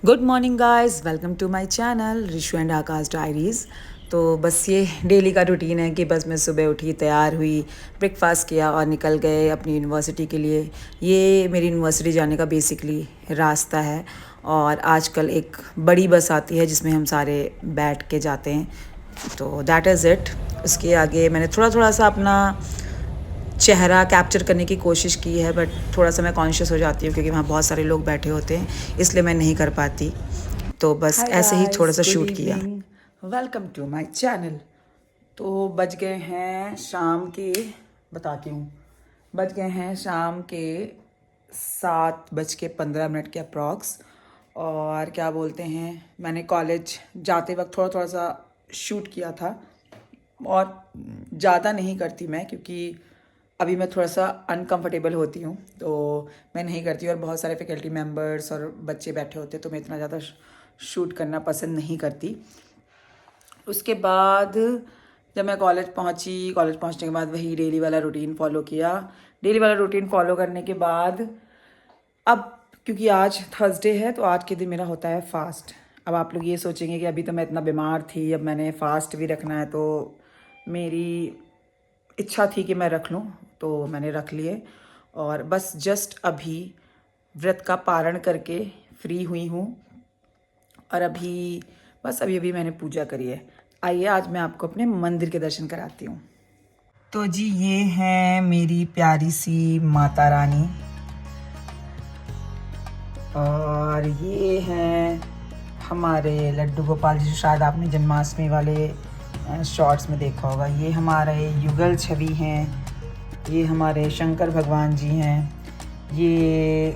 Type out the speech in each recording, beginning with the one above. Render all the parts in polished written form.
Good morning guys, welcome to my channel Rishu and Akash diaries. तो बस ये डेली का रूटीन है कि बस मैं सुबह उठी, तैयार हुई, ब्रेकफास्ट किया और निकल गए अपनी यूनिवर्सिटी के लिए। ये मेरी यूनिवर्सिटी जाने का बेसिकली रास्ता है और आजकल एक बड़ी बस आती है जिसमें हम सारे बैठ के जाते हैं। तो दैट इज़ इट। उसके आगे मैंने थोड़ा थोड़ा सा अपना चेहरा कैप्चर करने की कोशिश की है, बट थोड़ा सा मैं कॉन्शियस हो जाती हूँ क्योंकि वहाँ बहुत सारे लोग बैठे होते हैं, इसलिए मैं नहीं कर पाती। तो बस ऐसे ही थोड़ा सा शूट किया। Welcome to my channel. तो बज गए हैं शाम के, बताती हूँ, बज गए हैं शाम के 7:15 के अप्रॉक्स। और क्या बोलते हैं, मैंने कॉलेज जाते वक्त थोड़ा थोड़ा सा शूट किया था और ज़्यादा नहीं करती मैं क्योंकि अभी मैं थोड़ा सा अनकंफर्टेबल होती हूँ, तो मैं नहीं करती। और बहुत सारे फैकल्टी मेंबर्स और बच्चे बैठे होते हैं तो मैं इतना ज़्यादा शूट करना पसंद नहीं करती। उसके बाद जब मैं कॉलेज पहुँचने के बाद वही डेली वाला रूटीन फॉलो किया। डेली वाला रूटीन फॉलो करने के बाद अब क्योंकि आज थर्सडे है तो आज के दिन मेरा होता है फास्ट। अब आप लोग ये सोचेंगे कि अभी तो मैं इतना बीमार थी, अब मैंने फास्ट भी रखना है, तो मेरी इच्छा थी कि मैं रख लूँ तो मैंने रख लिए। और बस जस्ट अभी व्रत का पारण करके फ्री हुई हूँ और अभी अभी मैंने पूजा करी है। आइए आज मैं आपको अपने मंदिर के दर्शन कराती हूँ। तो जी ये है मेरी प्यारी सी माता रानी और ये हैं हमारे लड्डू गोपाल जी, जो शायद आपने जन्माष्टमी वाले शॉर्ट्स में देखा होगा। ये हमारे युगल छवि हैं, ये हमारे शंकर भगवान जी हैं, ये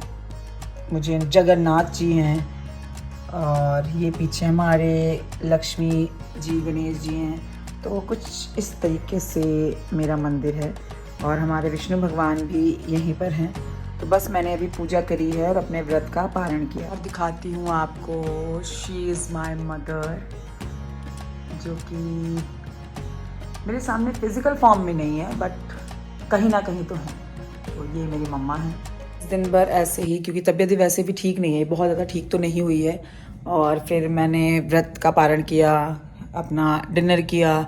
मुझे जगन्नाथ जी हैं और ये पीछे हमारे लक्ष्मी जी, गणेश जी हैं। तो कुछ इस तरीके से मेरा मंदिर है और हमारे विष्णु भगवान भी यहीं पर हैं। तो बस मैंने अभी पूजा करी है और अपने व्रत का पारण किया। और दिखाती हूँ आपको, शी इज़ माय मदर, जो कि मेरे सामने फिज़िकल फॉर्म में नहीं है बट कहीं ना कहीं तो है। तो ये मेरी मम्मा है। इस दिन भर ऐसे ही, क्योंकि तबीयत वैसे भी ठीक नहीं है, बहुत ज़्यादा ठीक तो नहीं हुई है। और फिर मैंने व्रत का पारण किया, अपना डिनर किया।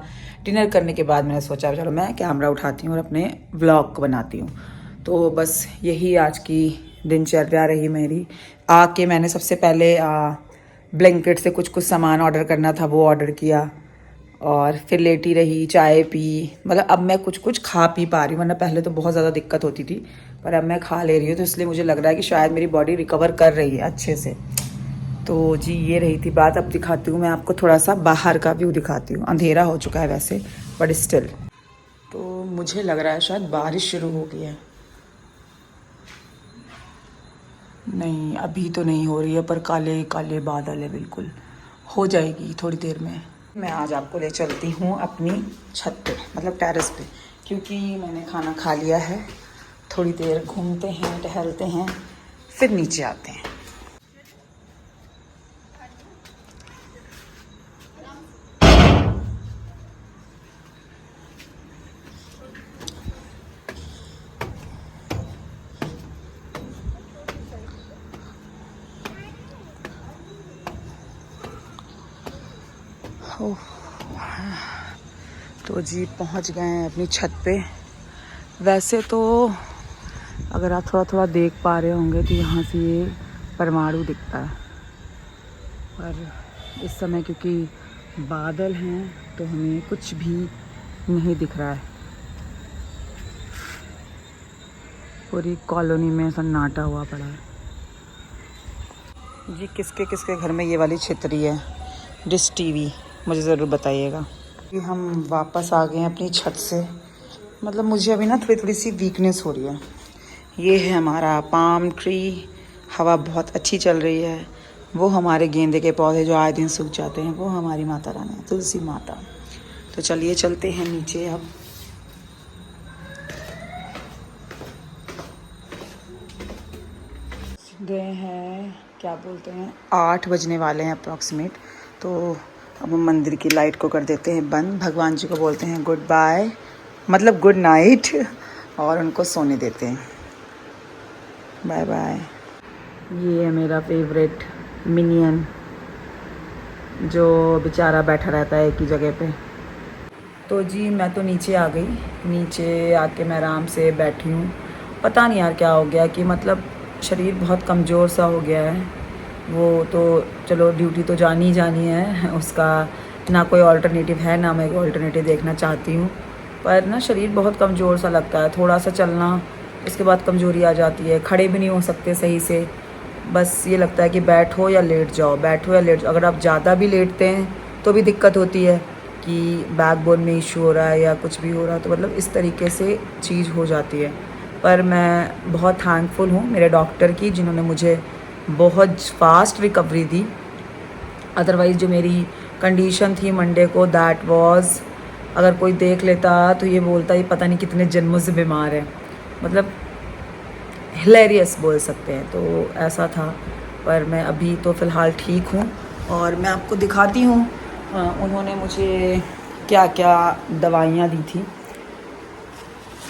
डिनर करने के बाद मैंने सोचा चलो मैं कैमरा उठाती हूँ और अपने व्लॉग को बनाती हूँ। तो बस यही आज की दिनचर्या रही मेरी। आके मैंने सबसे पहले ब्लैंकेट से कुछ कुछ सामान ऑर्डर करना था, वो ऑर्डर किया और फिर लेटी रही, चाय पी। मतलब अब मैं कुछ कुछ खा पी पा रही हूँ, वरना पहले तो बहुत ज़्यादा दिक्कत होती थी, पर अब मैं खा ले रही हूँ तो इसलिए मुझे लग रहा है कि शायद मेरी बॉडी रिकवर कर रही है अच्छे से। तो जी ये रही थी बात। अब दिखाती हूँ मैं आपको, थोड़ा सा बाहर का व्यू दिखाती हूँ। अंधेरा हो चुका है वैसे, बट स्टिल तो मुझे लग रहा है शायद बारिश शुरू हो गई है। नहीं अभी तो नहीं हो रही है, पर काले काले बादल है, बिल्कुल हो जाएगी थोड़ी देर में। मैं आज आपको ले चलती हूँ अपनी छत पे, मतलब टेरेस पे, क्योंकि मैंने खाना खा लिया है। थोड़ी देर घूमते हैं, टहलते हैं, फिर नीचे आते हैं। ओह, तो जी पहुँच गए हैं अपनी छत पे। वैसे तो अगर आप थोड़ा थोड़ा देख पा रहे होंगे तो यहाँ से ये परमाणु दिखता है, पर इस समय क्योंकि बादल हैं तो हमें कुछ भी नहीं दिख रहा है। पूरी कॉलोनी में सन्नाटा हुआ पड़ा है। जी किसके किसके घर में ये वाली छतरी है, डिश टीवी, मुझे ज़रूर बताइएगा। कि हम वापस आ गए हैं अपनी छत से। मतलब मुझे अभी ना थोड़ी थोड़ी सी वीकनेस हो रही है। ये है हमारा पाम ट्री, हवा बहुत अच्छी चल रही है। वो हमारे गेंदे के पौधे जो आए दिन सूख जाते हैं, वो हमारी माता रानी तुलसी माता। तो चलिए चलते हैं नीचे अब। गए हैं, क्या बोलते हैं, 8 बजने वाले हैं अप्रॉक्सीमेट। तो अब हम मंदिर की लाइट को कर देते हैं बंद, भगवान जी को बोलते हैं गुड बाय, मतलब गुड नाइट, और उनको सोने देते हैं। Bye bye. ये है मेरा फेवरेट मिनियन जो बेचारा बैठा रहता है एक ही जगह पे। तो जी मैं तो नीचे आ गई, नीचे आके मैं आराम से बैठी हूँ। पता नहीं यार क्या हो गया कि मतलब शरीर बहुत कमज़ोर सा हो गया है। वो तो चलो ड्यूटी तो जानी ही जानी है, उसका ना कोई ऑल्टरनेटिव है, ना मैं कोई ऑल्टरनेटिव देखना चाहती हूँ। पर ना शरीर बहुत कमज़ोर सा लगता है, थोड़ा सा चलना उसके बाद कमज़ोरी आ जाती है, खड़े भी नहीं हो सकते सही से। बस ये लगता है कि बैठो या लेट जाओ, बैठो या लेट जाओ। अगर आप ज़्यादा भी लेटते हैं तो भी दिक्कत होती है कि बैकबोन में इशू हो रहा है या कुछ भी हो रहा है, तो मतलब इस तरीके से चीज़ हो जाती है। पर मैं बहुत थैंकफुल हूँ मेरे डॉक्टर की, जिन्होंने मुझे बहुत फास्ट रिकवरी दी। अदरवाइज़ जो मेरी कंडीशन थी मंडे को, दैट वाज, अगर कोई देख लेता तो ये बोलता ही पता नहीं कितने जन्मों से बीमार है, मतलब हिलेरियस बोल सकते हैं। तो ऐसा था, पर मैं अभी तो फ़िलहाल ठीक हूँ। और मैं आपको दिखाती हूँ उन्होंने मुझे क्या क्या दवाइयाँ दी थी।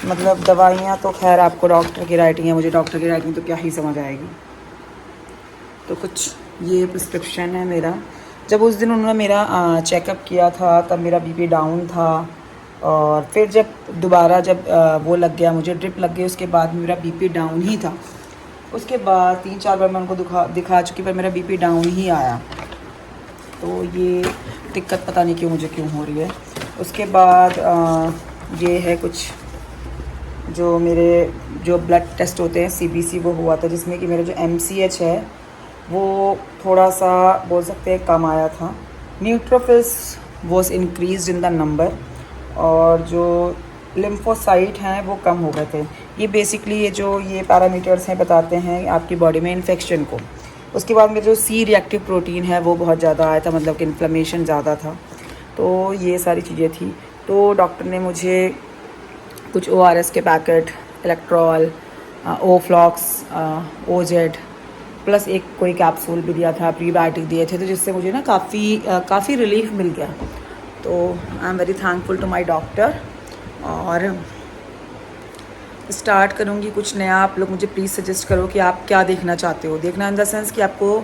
मतलब दवाइयाँ तो खैर आपको डॉक्टर की राइटिंग है, मुझे डॉक्टर की राइटिंग तो क्या ही समझ आएगी। तो कुछ ये प्रिस्क्रिप्शन है मेरा। जब उस दिन उन्होंने मेरा चेकअप किया था तब मेरा बीपी डाउन था, और फिर जब दोबारा जब वो लग गया, मुझे ड्रिप लग गई, उसके बाद मेरा बीपी डाउन ही था। उसके बाद 3-4 बार मैं उनको दिखा चुकी, पर मेरा बीपी डाउन ही आया। तो ये दिक्कत पता नहीं क्यों मुझे क्यों हो रही है। उसके बाद ये है कुछ जो मेरे जो ब्लड टेस्ट होते हैं CBC वो हुआ था, जिसमें कि मेरा जो MCH है वो थोड़ा सा बोल सकते हैं कम आया था। Neutrophils was increase in the number, और जो लिम्फोसाइट हैं वो कम हो गए थे। ये बेसिकली ये पैरामीटर्स हैं बताते हैं आपकी बॉडी में इन्फेक्शन को। उसके बाद मेरा जो C रिएक्टिव प्रोटीन है वो बहुत ज़्यादा आया था, मतलब कि इन्फ्लेमेशन ज़्यादा था। तो ये सारी चीज़ें थी। तो डॉक्टर ने मुझे कुछ ORS के packet, Electral, Oflox, OZ plus एक कोई कैप्सूल भी दिया था, प्रीबायोटिक दिए थे, तो जिससे मुझे ना काफ़ी रिलीफ मिल गया। तो I am very thankful to my doctor. और स्टार्ट करूँगी कुछ नया। आप लोग मुझे प्लीज़ सजेस्ट करो कि आप क्या देखना चाहते हो। देखना इन द सेंस कि आपको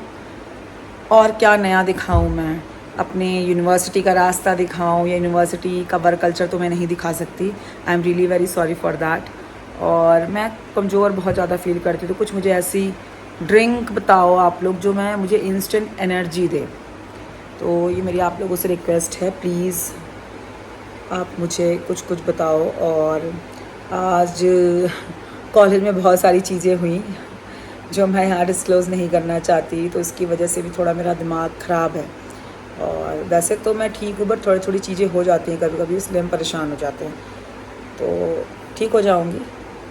और क्या नया दिखाऊं मैं, अपने यूनिवर्सिटी का रास्ता दिखाऊं या यूनिवर्सिटी का वर्क कल्चर तो मैं नहीं दिखा सकती। I am really very sorry for that. और मैं कमज़ोर बहुत ज़्यादा फील करती हूँ, तो कुछ मुझे ऐसी ड्रिंक बताओ आप लोग जो मुझे इंस्टेंट एनर्जी दे। तो ये मेरी आप लोगों से रिक्वेस्ट है, प्लीज़ आप मुझे कुछ बताओ। और आज कॉलेज में बहुत सारी चीज़ें हुई जो मैं यहाँ डिस्क्लोज़ नहीं करना चाहती, तो इसकी वजह से भी थोड़ा मेरा दिमाग ख़राब है। और वैसे तो मैं ठीक हूँ, बट थोड़ी चीज़ें हो जाती हैं कभी कभी, इसलिए हम परेशान हो जाते हैं। तो ठीक हो जाऊँगी,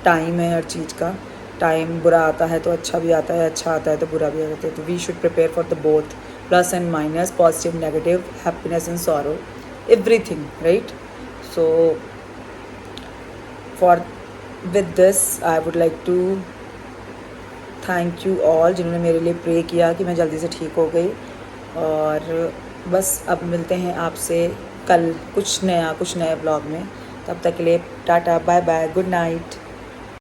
टाइम है हर चीज़ का। टाइम बुरा आता है तो अच्छा भी आता है, अच्छा आता है तो बुरा भी आता है। तो we should prepare for the both, plus and minus, positive negative, happiness and sorrow, everything, right. So for with this I would like to thank you all जिन्होंने मेरे लिए प्रे किया कि मैं जल्दी से ठीक हो गई। और बस अब मिलते हैं आपसे कल कुछ नए ब्लॉग में। तब तक के लिए tata, bye bye, good night.